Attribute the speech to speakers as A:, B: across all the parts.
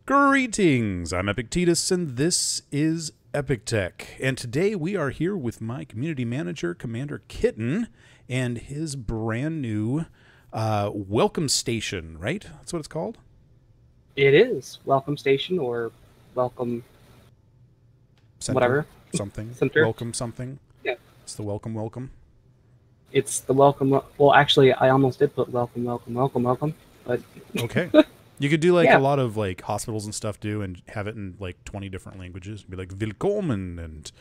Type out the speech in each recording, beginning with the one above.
A: Greetings, I'm Epictetus, and this is Epic Tech. And today we are here with my community manager, Commander Kitten, and his brand new welcome station, right? That's what it's called?
B: It is. Welcome station or welcome
A: Center,
B: whatever.
A: Something.
B: Center.
A: Welcome something.
B: Yeah.
A: It's the welcome.
B: It's the welcome. Well, actually, I almost did put welcome, but
A: Okay. You could do like
B: Yeah.
A: a lot of like hospitals and stuff do and have it in like 20 different languages. Be like willkommen and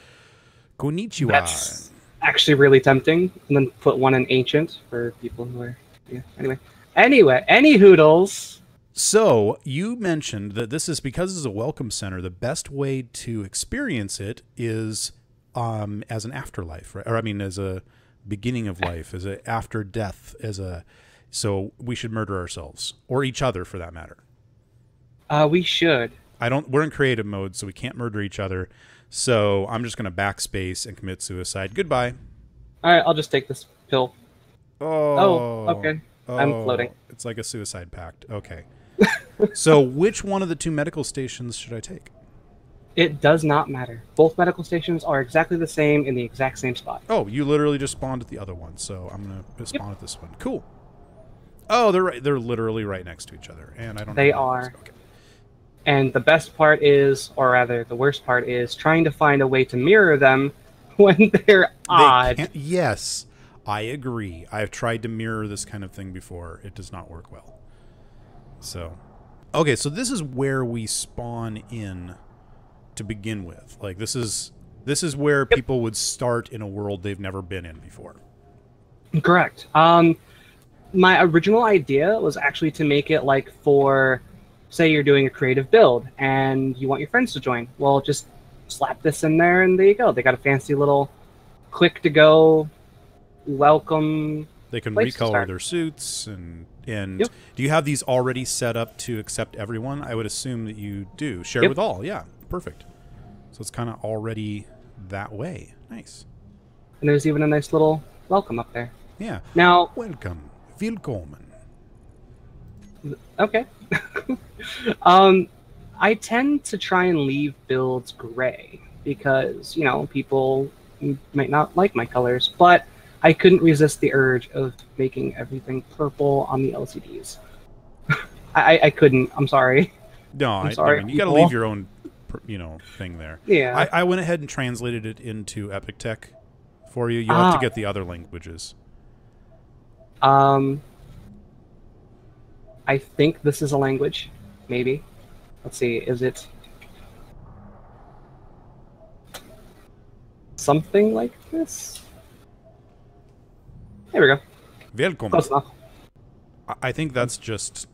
A: konnichiwa.
B: that's actually really tempting. And then put one in ancient for people who are, yeah. Anyway, any hoodles.
A: So you mentioned that this is because it's a welcome center. The best way to experience it is as an afterlife, right? Or I mean, as a beginning of life, as a after death, so we should murder ourselves or each other for that matter.
B: We should.
A: We're in creative mode, so we can't murder each other. So I'm just going to backspace and commit suicide. Goodbye.
B: All right, I'll just take this pill.
A: Oh,
B: Okay. I'm floating.
A: It's like a suicide pact. Okay. So which one of the two medical stations should I take?
B: It does not matter. Both medical stations are exactly the same in the exact same spot.
A: Oh, you literally just spawned at the other one, so I'm going to spawn at this one. Cool. Oh, they're right. They're literally right next to each other, and I don't know.
B: They are.
A: Okay.
B: And the best part is, or rather, the worst part is trying to find a way to mirror them when they're odd.
A: Yes, I agree. I've tried to mirror this kind of thing before. It does not work well. So, okay, so this is where we spawn in to begin with. Like this is where people would start in a world they've never been in before.
B: Correct. My original idea was actually to make it like for, say you're doing a creative build and you want your friends to join. Well, just slap this in there and there you go. They got a fancy little quick to go welcome.
A: They can
B: place to
A: recolor
B: start.
A: their suits and
B: Yep.
A: Do you have these already set up to accept everyone? I would assume that you do. Share
B: Yep.
A: with all. Yeah, perfect. So it's kind of already that way. Nice.
B: And there's even a nice little welcome up there.
A: Yeah.
B: Now,
A: Welcome. Willkommen.
B: okay. I tend to try and leave builds gray because, people might not like my colors, but I couldn't resist the urge of making everything purple on the LCDs. I couldn't. I'm sorry.
A: No,
B: I'm sorry,
A: I mean, you got to
B: people.
A: leave your own, thing there.
B: Yeah.
A: I went ahead and translated it into Epic Tech for you. You have to get the other languages.
B: I think this is a language. Maybe. Let's see. Is it something like this? There we go.
A: Welcome.
B: Close enough.
A: I think that's just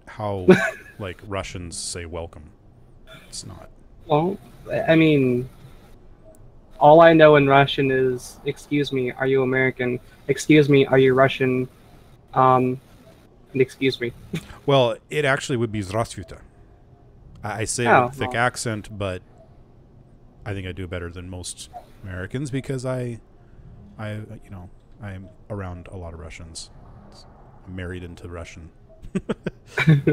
A: how, like, Russians say welcome. It's not.
B: Well, I mean, all I know in Russian is, excuse me, are you American? Excuse me, are you Russian? And excuse me.
A: Well, it actually would be Zdravstvuyte. I say it with a thick accent, but I think I do better than most Americans because I'm around a lot of Russians. I'm married into Russian.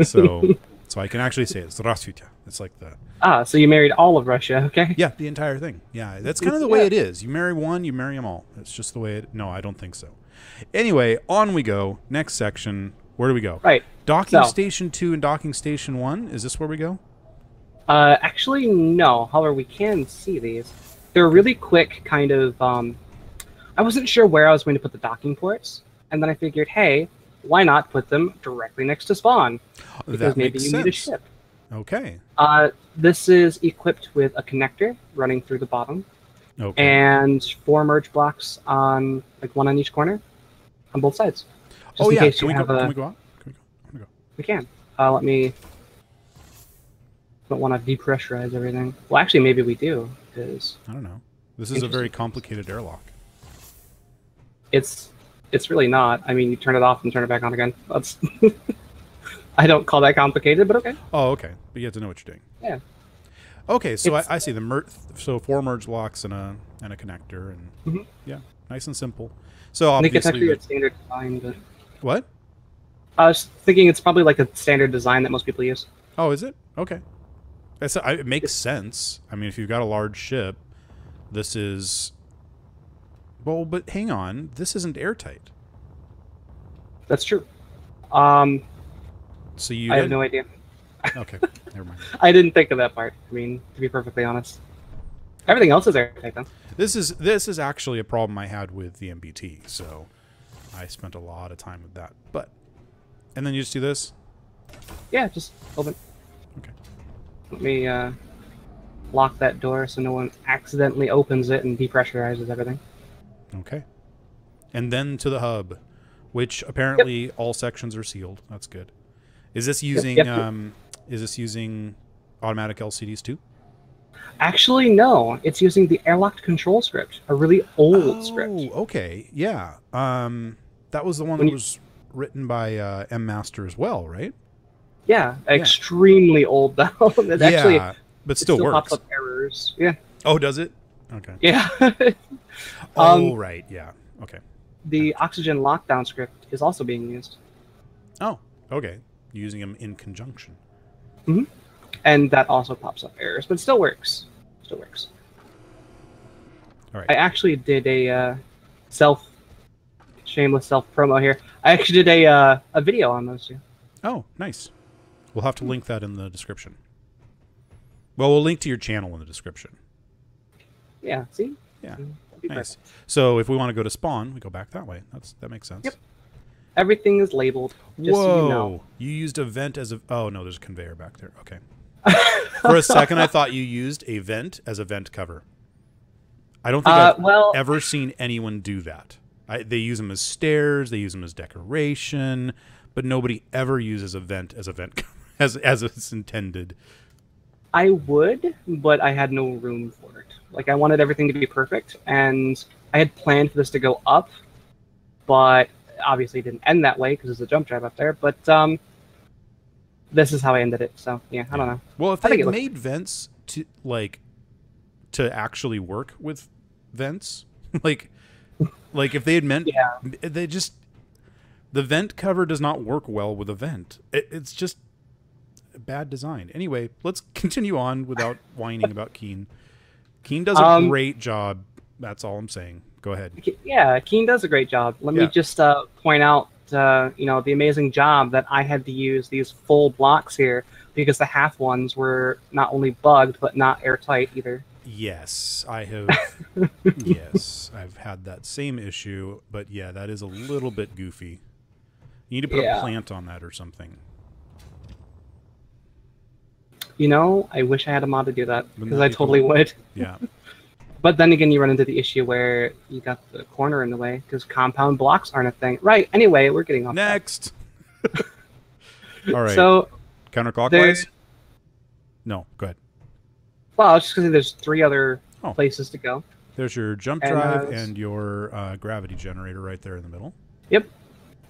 A: so I can actually say it. Здравствуйте. It's like the...
B: So you married all of Russia, okay?
A: Yeah, the entire thing. Yeah, that's kind of the way it is. You marry one, you marry them all. It's just the way it... No, I don't think so. Anyway, on we go. Next section. Where do we go?
B: Right.
A: Docking Station 2 and Docking Station 1. Is this where we go?
B: Actually, no. However, we can see these. They're really quick kind of... I wasn't sure where I was going to put the docking ports, and then I figured, hey, why not put them directly next to spawn? Because
A: That
B: maybe
A: makes
B: you
A: sense.
B: need a ship.
A: Okay.
B: This is equipped with a connector running through the bottom,
A: Okay.
B: and 4 merge blocks on, like, one on each corner, on both sides. Just in case
A: Can we
B: you
A: go?
B: have
A: Can we go out? Can we go? I wanna go.
B: We can. Let me... Don't want to depressurize everything. Well, actually, maybe we do, because
A: I don't know. This is a very complicated airlock.
B: it's really not. I mean, you turn it off and turn it back on again. That's... I don't call that complicated, but okay.
A: Oh, okay. But you have to know what you're doing.
B: Yeah.
A: Okay, so I see the so 4 merge locks and a connector, and yeah, nice and simple. So
B: I think it's
A: obviously,
B: actually a standard design, but
A: what?
B: I was thinking it's probably like a standard design that most people use.
A: Oh, is it? Okay. It makes sense. I mean, if you've got a large ship, this is... Well, but hang on. This isn't airtight.
B: That's true.
A: So you...
B: I have no idea.
A: Okay, never mind.
B: I didn't think of that part. I mean, to be perfectly honest, everything else is airtight though.
A: This is actually a problem I had with the MBT, so I spent a lot of time with that. But, and then you just do this?
B: Yeah, just open.
A: Okay.
B: Let me lock that door so no one accidentally opens it and depressurizes everything.
A: Okay. And then to the hub, which apparently all sections are sealed. That's good. Is this using is this using automatic LCDs too?
B: Actually, no. It's using the airlocked control script, a really old script.
A: Oh, okay. Yeah. That was the one that was written by M Master as well, right?
B: Yeah, extremely old though. It's actually,
A: but still works.
B: Pops up errors. Yeah.
A: Oh, does it? Okay.
B: Yeah.
A: Oh, right. Yeah. Okay.
B: The oxygen lockdown script is also being used.
A: Oh, okay. Using them in conjunction.
B: Mm-hmm. And that also pops up errors, but it still works. Still works.
A: All right.
B: I actually did a shameless self promo here. I actually did a video on those two.
A: Oh, nice. We'll have to link that in the description. Well, we'll link to your channel in the description.
B: Yeah. See.
A: Yeah.
B: Nice.
A: Perfect. So if we want to go to spawn, we go back that way. That makes sense.
B: Yep. Everything is labeled. Just
A: Whoa!
B: So you know.
A: You used a vent as a... Oh, no, there's a conveyor back there. Okay. For a second, I thought you used a vent as a vent cover. I don't think I've ever seen anyone do that. They use them as stairs. They use them as decoration. But nobody ever uses a vent as cover, as it's intended.
B: I would, but I had no room for it. Like, I wanted everything to be perfect, and I had planned for this to go up, but... obviously didn't end that way because there's a jump drive up there, but this is how I ended it. So yeah, I don't know.
A: Well, if they made vents to actually work with vents, like if they had meant, they just the vent cover does not work well with a vent. It's just bad design. Anyway, let's continue on without whining about Keen. Keen does a great job. That's all I'm saying. Go ahead.
B: Yeah, Keen does a great job. Let me just point out, the amazing job that I had to use these full blocks here because the half ones were not only bugged but not airtight either.
A: Yes, I have. Yes, I've had that same issue, but yeah, that is a little bit goofy. You need to put a plant on that or something.
B: I wish I had a mod to do that because I totally would.
A: Yeah.
B: But then again, you run into the issue where you got the corner in the way because compound blocks aren't a thing. Right. Anyway, we're getting off.
A: Next. All right.
B: So
A: counterclockwise? No, go ahead.
B: Well, I was just going to say there's 3 other places to go.
A: There's your jump drive and your gravity generator right there in the middle.
B: Yep.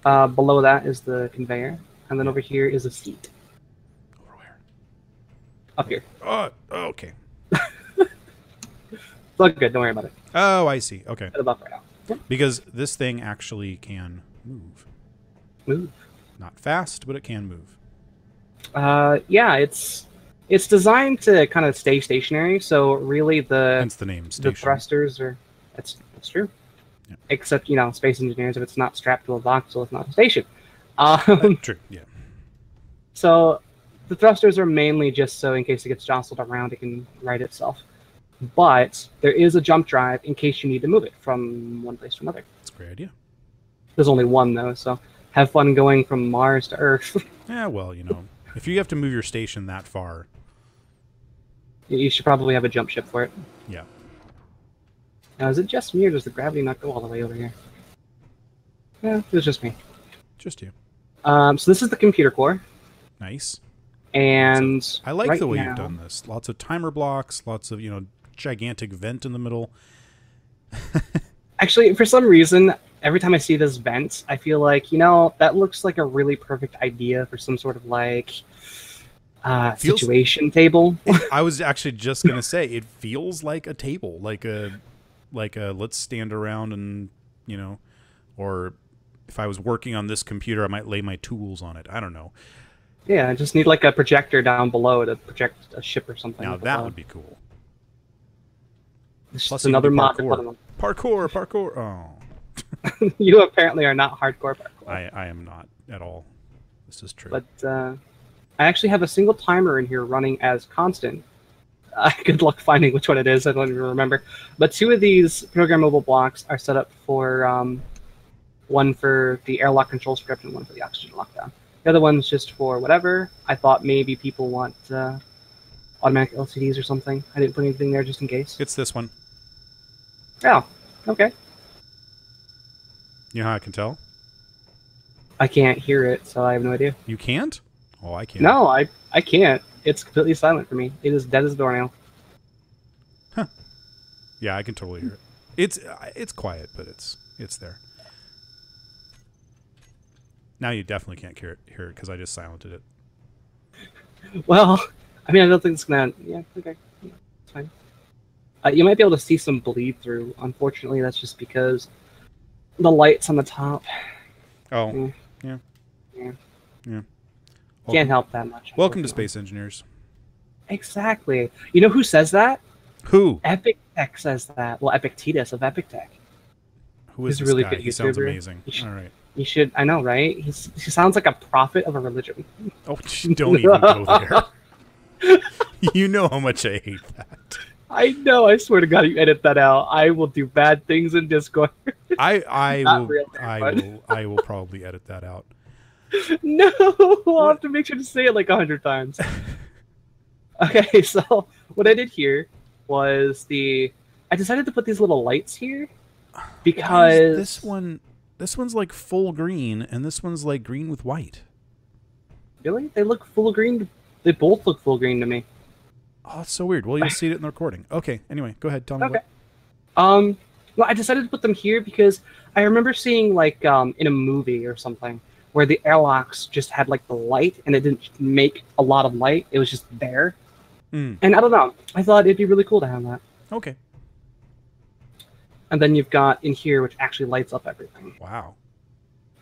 B: Below that is the conveyor. And then over here is a seat.
A: Over where?
B: Up here.
A: Oh, okay.
B: Look good. Don't worry about it.
A: Oh, I see. Okay.
B: Above right now. Yep.
A: Because this thing actually can move.
B: Move.
A: Not fast, but it can move.
B: Yeah, it's designed to kind of stay stationary. So really,
A: hence the name.
B: The thrusters are. That's true. Yeah. Except Space Engineers, if it's not strapped to a voxel, it's not a station.
A: True. Yeah.
B: So the thrusters are mainly just so in case it gets jostled around, it can right itself. But there is a jump drive in case you need to move it from one place to another.
A: That's a great idea.
B: There's only one, though, so have fun going from Mars to Earth.
A: Yeah, well, if you have to move your station that far...
B: You should probably have a jump ship for it.
A: Yeah.
B: Now, is it just me, or does the gravity not go all the way over here? Yeah, it's just me.
A: Just you.
B: So this is the computer core.
A: Nice.
B: And
A: I like the way you've done this. Lots of timer blocks, lots of, gigantic vent in the middle.
B: Actually, for some reason, every time I see this vent, I feel like, that looks like a really perfect idea for some sort of situation table.
A: I was actually just going to say, it feels like a table, like a let's stand around and, or if I was working on this computer, I might lay my tools on it. I don't know.
B: Yeah, I just need like a projector down below to project a ship or something.
A: Now
B: like
A: that would be cool.
B: It's
A: Plus
B: just
A: you can
B: another
A: do
B: mod to put on them.
A: parkour. Oh,
B: You apparently are not hardcore parkour.
A: I am not at all. This is true.
B: But I actually have a single timer in here running as constant. Good luck finding which one it is. I don't even remember. But 2 of these programmable blocks are set up for one for the airlock control script and one for the oxygen lockdown. The other one's just for whatever. I thought maybe people want automatic LCDs or something. I didn't put anything there just in case.
A: It's this one.
B: Oh, okay.
A: You know how I can tell?
B: I can't hear it, so I have no idea.
A: You can't? Oh, I can.
B: No, I can't. It's completely silent for me. It is dead as a doornail.
A: Huh. Yeah, I can totally hear it. It's quiet, but it's there. Now you definitely can't hear it because I just silented it.
B: Well, I mean, I don't think it's gonna. Yeah, okay, yeah, it's fine. You might be able to see some bleed through. Unfortunately, that's just because the light's on the top.
A: Oh, yeah.
B: Can't help that much.
A: Welcome to Space Engineers.
B: Exactly. You know who says that?
A: Who?
B: Epic Tech says that. Well, Epictetus of Epic Tech.
A: Who is
B: He's a
A: this
B: really
A: guy?
B: good
A: He sounds
B: YouTuber.
A: amazing. All right.
B: You should. I know, right? He sounds like a prophet of a religion.
A: Oh, don't even go there. You know how much I hate that.
B: I know. I swear to God, you edit that out. I will do bad things in Discord.
A: I
B: Not
A: will.
B: really,
A: I will probably edit that out.
B: No, I'll have to make sure to say it like 100 times. Okay, so what I did here was I decided to put these little lights here because
A: this one's like full green and this one's like green with white.
B: Really, they look full green. They both look full green to me.
A: Oh, it's so weird. Well, you'll see it in the recording. Okay. Anyway, go ahead. Tell me.
B: Okay. Well, I decided to put them here because I remember seeing like in a movie or something where the airlocks just had like the light and it didn't make a lot of light. It was just there.
A: Mm.
B: And I don't know. I thought it'd be really cool to have that.
A: Okay.
B: And then you've got in here, which actually lights up everything.
A: Wow.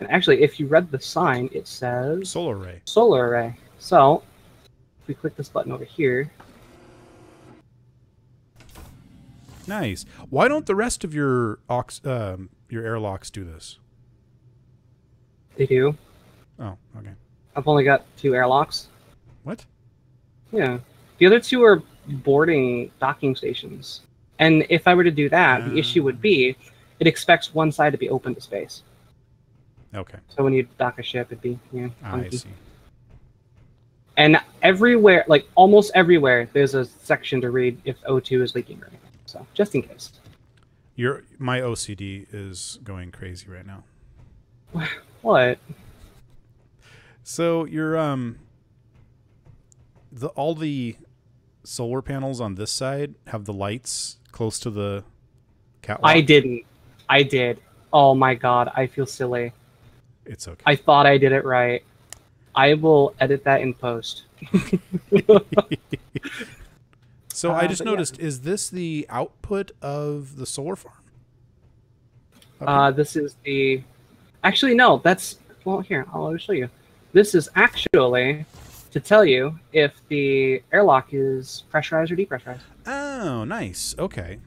B: And actually, if you read the sign, it says
A: Solar array.
B: Solar array. So if we click this button over here.
A: Nice. Why don't the rest of your airlocks do this?
B: They do.
A: Oh, okay.
B: I've only got 2 airlocks.
A: What?
B: Yeah. The other 2 are boarding docking stations. And if I were to do that, the issue would be it expects one side to be open to space.
A: Okay.
B: So when you dock a ship, it'd be,
A: I
B: funky.
A: see.
B: And everywhere, like almost everywhere, there's a section to read if O2 is leaking or anything. So just in case.
A: My OCD is going crazy right now.
B: What?
A: So all the solar panels on this side have the lights close to the catwalk.
B: I didn't. I did. Oh my God, I feel silly.
A: It's okay.
B: I thought I did it right. I will edit that in post.
A: So I just
B: but yeah.
A: noticed, is this the output of the solar farm?
B: This is the... Actually, no, that's... Well, here, I'll show you. This is actually to tell you if the airlock is pressurized or depressurized.
A: Oh, nice. Okay.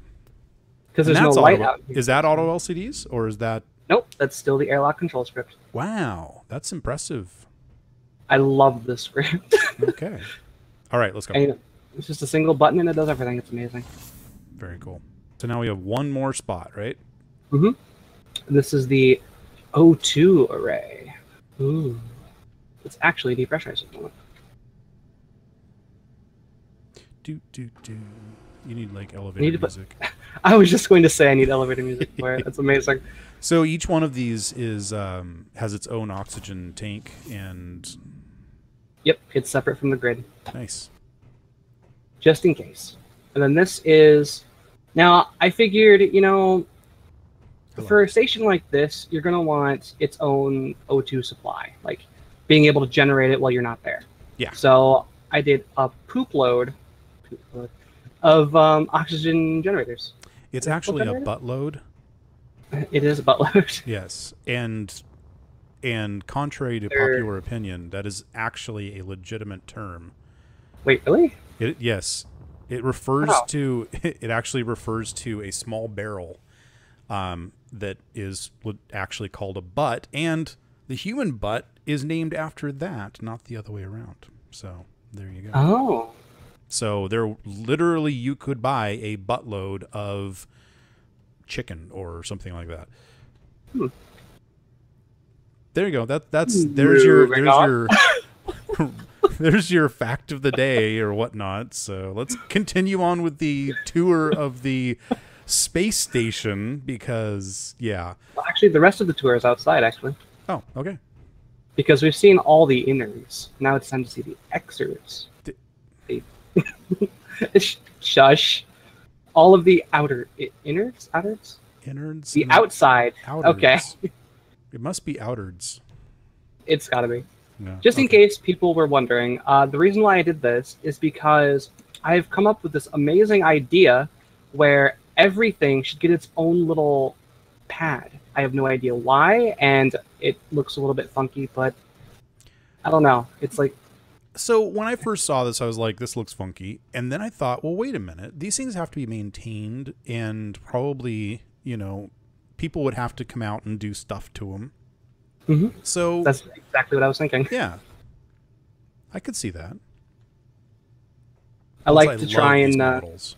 B: Because
A: And
B: there's no
A: that's
B: light
A: auto,
B: out here.
A: Is that auto LCDs or is that...
B: Nope, that's still the airlock control script.
A: Wow, that's impressive.
B: I love this script.
A: Okay. All right, let's go.
B: And it's just a single button and it does everything. It's amazing.
A: Very cool. So now we have one more spot, right?
B: Mm-hmm. This is the O2 array. Ooh. It's actually depressurized at the moment.
A: Do. You need like
B: You
A: elevator
B: need to put-
A: music.
B: I was just going to say I need elevator music for it. That's amazing.
A: So each one of these is has its own oxygen tank and
B: Yep, it's separate from the grid,
A: nice.
B: just in case. And then this is... Now, I figured,
A: Hello.
B: for a station like this, you're going to want its own O2 supply, like being able to generate it while you're not there.
A: Yeah.
B: So I did a poop load of oxygen generators.
A: It's
B: What
A: actually a
B: generator?
A: buttload.
B: It is a buttload.
A: Yes, and And contrary to popular opinion, that is actually a legitimate term.
B: Wait, really?
A: Yes. It refers
B: Wow.
A: to, it actually refers to a small barrel that is actually called a butt. And the human butt is named after that, not the other way around. So there you go.
B: Oh.
A: So there, literally, you could buy a buttload of chicken or something like that. There you go. There's your fact of the day or whatnot. So let's continue on with the tour of the space station because, yeah.
B: Well, actually, the rest of the tour is outside, actually.
A: Oh, okay.
B: Because we've seen all the inners. Now it's time to see the exers. Shush. All of the outer innards? Outers?
A: Innards?
B: The outside.
A: Outers.
B: Okay.
A: It must be outards.
B: It's gotta be.
A: No.
B: Just in case people were wondering, the reason why I did this is because I've come up with this amazing idea where everything should get its own little pad. I have no idea why, and it looks a little bit funky, but I don't know. It's like...
A: So when I first saw this, I was like, this looks funky. And then I thought, well, wait a minute. These things have to be maintained, and probably, you know, people would have to come out and do stuff to them.
B: Mm-hmm.
A: So
B: that's exactly what I was thinking.
A: Yeah. I could see that.
B: I like to try and
A: models.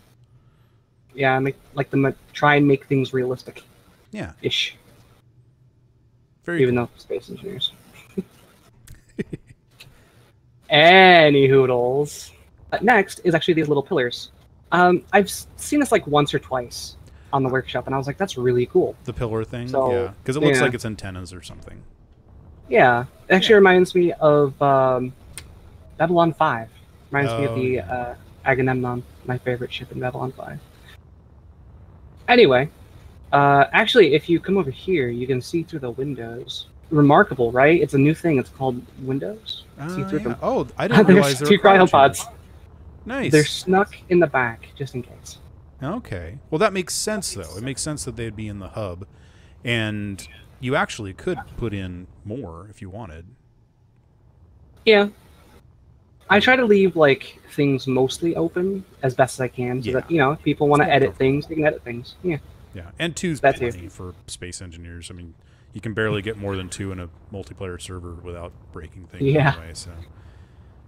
B: Yeah, try and make things realistic.
A: Yeah.
B: Ish.
A: Very
B: Even though space engineers. Any hoodles. Next is actually these little pillars. I've seen this like once or twice on the workshop, and I was like, that's really cool.
A: The pillar thing?
B: So,
A: yeah. Because it looks like it's antennas or something.
B: Yeah. It actually reminds me of Babylon 5. Reminds me of the Agamemnon, my favorite ship in Babylon 5. Anyway, actually, if you come over here, you can see through the windows. Remarkable, right? It's a new thing. It's called windows. See through them.
A: Oh, I didn't realize there
B: were 2 cryopods.
A: Nice.
B: They're snuck in the back, just in case.
A: Okay. Well, that makes sense, though. It makes sense that they'd be in the hub. And you actually could put in more if you wanted.
B: Yeah. I try to leave, like, things mostly open as best as I can so that, you know, if people want to edit things, they can edit things. Yeah.
A: Yeah. And 2's plenty for space engineers. I mean, you can barely get more than 2 in a multiplayer server without breaking things anyway, so.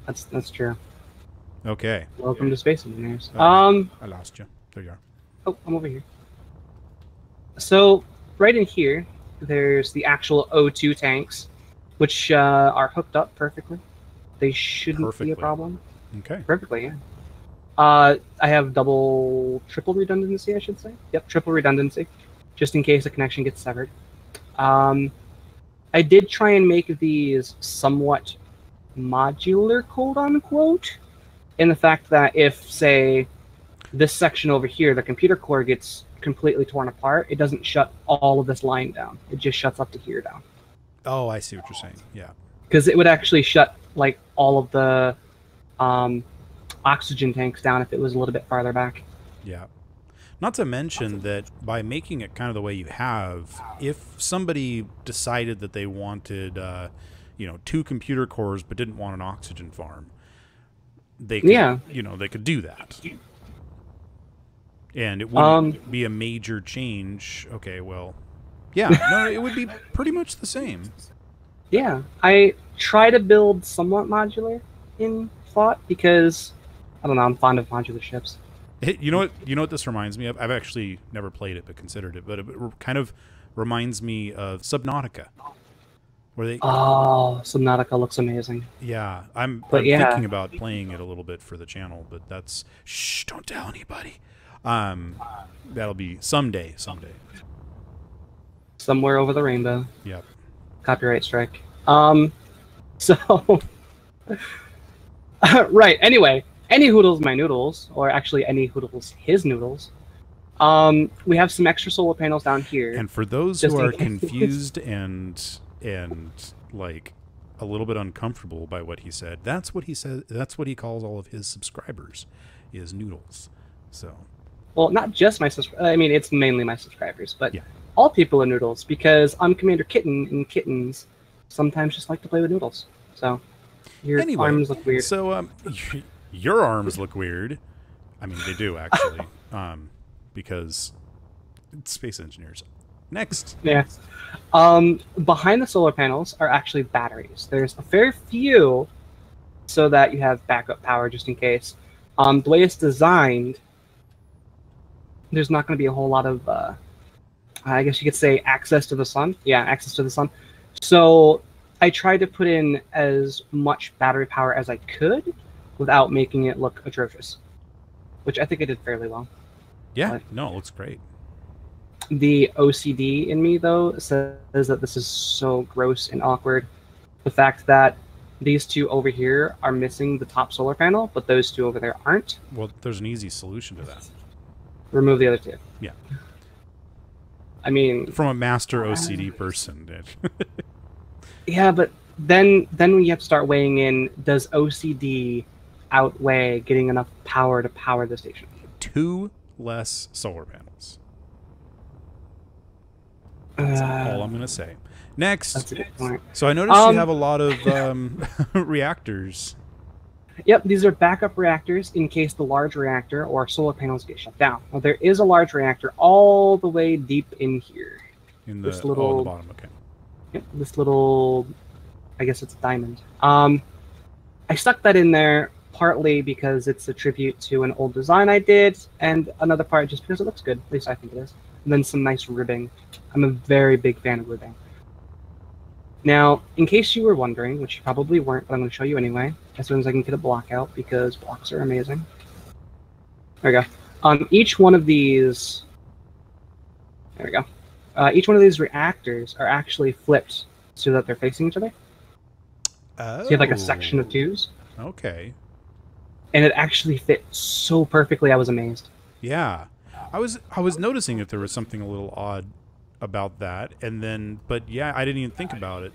B: That's true.
A: Okay.
B: Welcome to Space Engineers.
A: I lost you. There you are.
B: Oh, I'm over here. So, right in here, there's the actual O2 tanks, which are hooked up perfectly. They shouldn't be a problem.
A: Okay.
B: Perfectly, yeah. I have triple redundancy, I should say. Yep, triple redundancy, just in case a connection gets severed. I did try and make these somewhat modular, quote unquote, in the fact that if, say, this section over here, the computer core gets completely torn apart, it doesn't shut all of this line down. It just shuts up to here down.
A: Oh, I see what you're saying. Yeah.
B: Because it would actually shut like all of the oxygen tanks down if it was a little bit farther back.
A: Yeah. Not to mention that by making it kind of the way you have, if somebody decided that they wanted, 2 computer cores but didn't want an oxygen farm, they could, they could do that. And it wouldn't be a major change. Okay, well, yeah, no, it would be pretty much the same.
B: Yeah, I try to build somewhat modular in thought because, I don't know, I'm fond of modular ships.
A: You know what this reminds me of? I've actually never played it but considered it, but it kind of reminds me of Subnautica. Where they
B: Subnautica looks amazing.
A: Yeah, I'm thinking about playing it a little bit for the channel, but that's don't tell anybody. That'll be someday.
B: Somewhere over the rainbow.
A: Yep.
B: Copyright strike. So right, anyway, any hoodles my noodles, or actually any hoodles his noodles. We have some extra solar panels down here.
A: And for those who are confused and like a little bit uncomfortable by what he said, that's what he said. That's what he calls all of his subscribers, is noodles. So,
B: well, not just my subscribers. I mean, it's mainly my subscribers, but all people are noodles because I'm Commander Kitten in Kittens, sometimes just like to play with noodles. So your
A: Anyway,
B: arms look weird.
A: so your arms look weird. I mean, they do actually, because it's space engineers. Next.
B: Yeah. Behind the solar panels are actually batteries. There's a fair few so that you have backup power just in case. The way it's designed, there's not going to be a whole lot of, I guess you could say, access to the sun. Yeah, access to the sun. So I tried to put in as much battery power as I could without making it look atrocious, which I think I did fairly well.
A: Yeah,
B: But
A: no, it looks great.
B: the OCD in me, though, says that this is so gross and awkward. The fact that these two over here are missing the top solar panel, but those two over there aren't.
A: Well, there's an easy solution to that.
B: Remove the other two.
A: Yeah.
B: I mean,
A: From a master OCD person, dude.
B: yeah, but then we have to start weighing in: does OCD outweigh getting enough power to power the station?
A: 2 less solar panels. That's all I'm gonna say. Next.
B: That's a good point.
A: So I noticed you have a lot of reactors.
B: Yep, these are backup reactors in case the large reactor or solar panels get shut down. Well, there is a large reactor all the way deep in here.
A: In the,
B: This little-
A: on the bottom, okay.
B: Yep, this little, I guess it's a diamond. I stuck that in there partly because it's a tribute to an old design I did, and another part just because it looks good. At least I think it is. And then some nice ribbing. I'm a very big fan of ribbing. Now, in case you were wondering, which you probably weren't, but I'm going to show you anyway, as soon as I can get a block out, because blocks are amazing. There we go. Each one of these... There we go. Each one of these reactors are actually flipped so that they're facing each other.
A: Oh.
B: So you have like a section of twos,
A: Okay.
B: and it actually fit so perfectly. I was amazed.
A: Yeah. I was noticing that there was something a little odd about that, and then, but yeah, I didn't even think about it.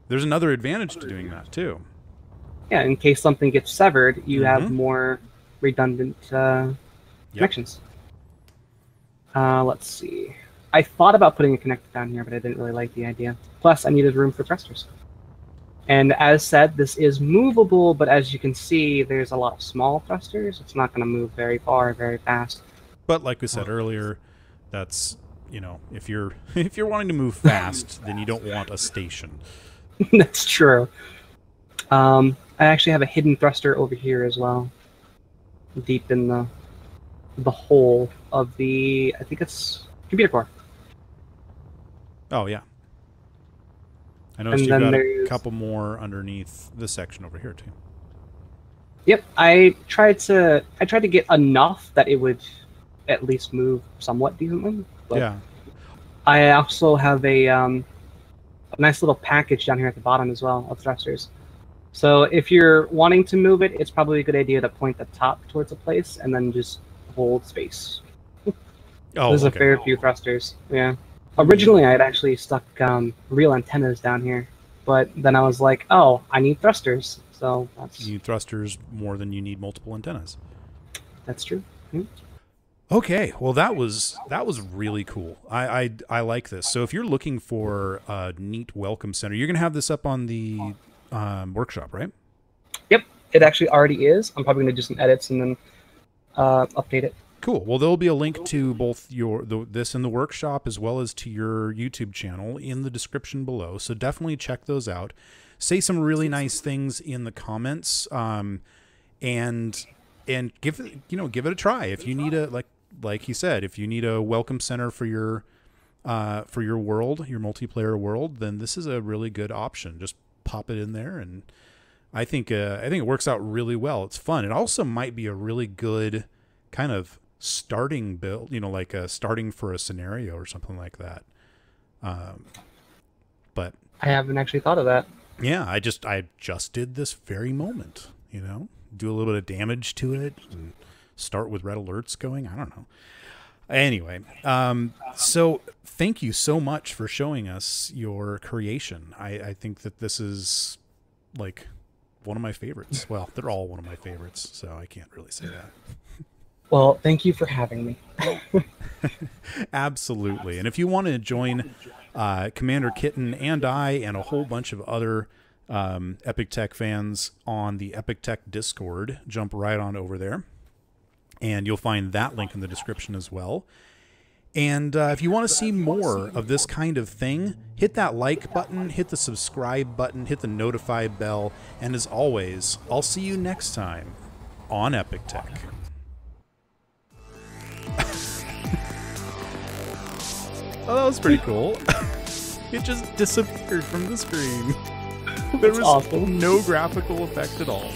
A: There's another advantage to doing that too.
B: Yeah, in case something gets severed, you have more redundant connections. Let's see. I thought about putting a connector down here, but I didn't really like the idea. Plus, I needed room for thrusters. And as said, this is movable, but as you can see, there's a lot of small thrusters. It's not going to move very far, very fast.
A: But like we said earlier, that's, you know, if you're wanting to move fast, then you don't want a station.
B: That's true. I actually have a hidden thruster over here as well, deep in the hole of the, I think it's computer core.
A: Oh yeah. I noticed
B: And
A: you
B: then
A: got a
B: there's-
A: couple more underneath this section over here too.
B: Yep, I tried to get enough that it would at least move somewhat decently. But
A: Yeah.
B: I also have a nice little package down here at the bottom as well of thrusters. So if you're wanting to move it, it's probably a good idea to point the top towards a place and then just hold space.
A: Oh,
B: There's a
A: okay.
B: fair few thrusters. Yeah. Originally, I had actually stuck real antennas down here, but then I was like, oh, I need thrusters. So
A: You need thrusters more than you need multiple antennas.
B: that's true.
A: Okay, well that was really cool. I like this. So if you're looking for a neat welcome center, you're gonna have this up on the workshop, right?
B: Yep, it actually already is. I'm probably going to do some edits and then update it.
A: Cool. Well, there'll be a link to both this in the workshop as well as to your YouTube channel in the description below. So definitely check those out. Say some really nice things in the comments, and give it a try. If you need a like he said, if you need a welcome center for your world, your multiplayer world, then this is a really good option. Just pop it in there, and I think it works out really well. It's fun. It also might be a really good kind of starting build, like starting for a scenario or something like that. But
B: I haven't actually thought of that.
A: yeah, I just did this very moment, do a little bit of damage to it and start with red alerts going. I don't know. Anyway, so thank you so much for showing us your creation. I think that this is like one of my favorites. Well, they're all one of my favorites, so I can't really say that.
B: Well, thank you for having me.
A: Absolutely. And if you want to join Commander Kitten and I and a whole bunch of other Epic Tech fans on the Epic Tech Discord, jump right on over there. And you'll find that link in the description as well. And if you want to see more of this kind of thing, hit that like button, hit the subscribe button, hit the notify bell. And as always, I'll see you next time on Epic Tech. Oh, that was pretty cool. It just disappeared from the screen. There was
B: awesome.
A: No graphical effect at all.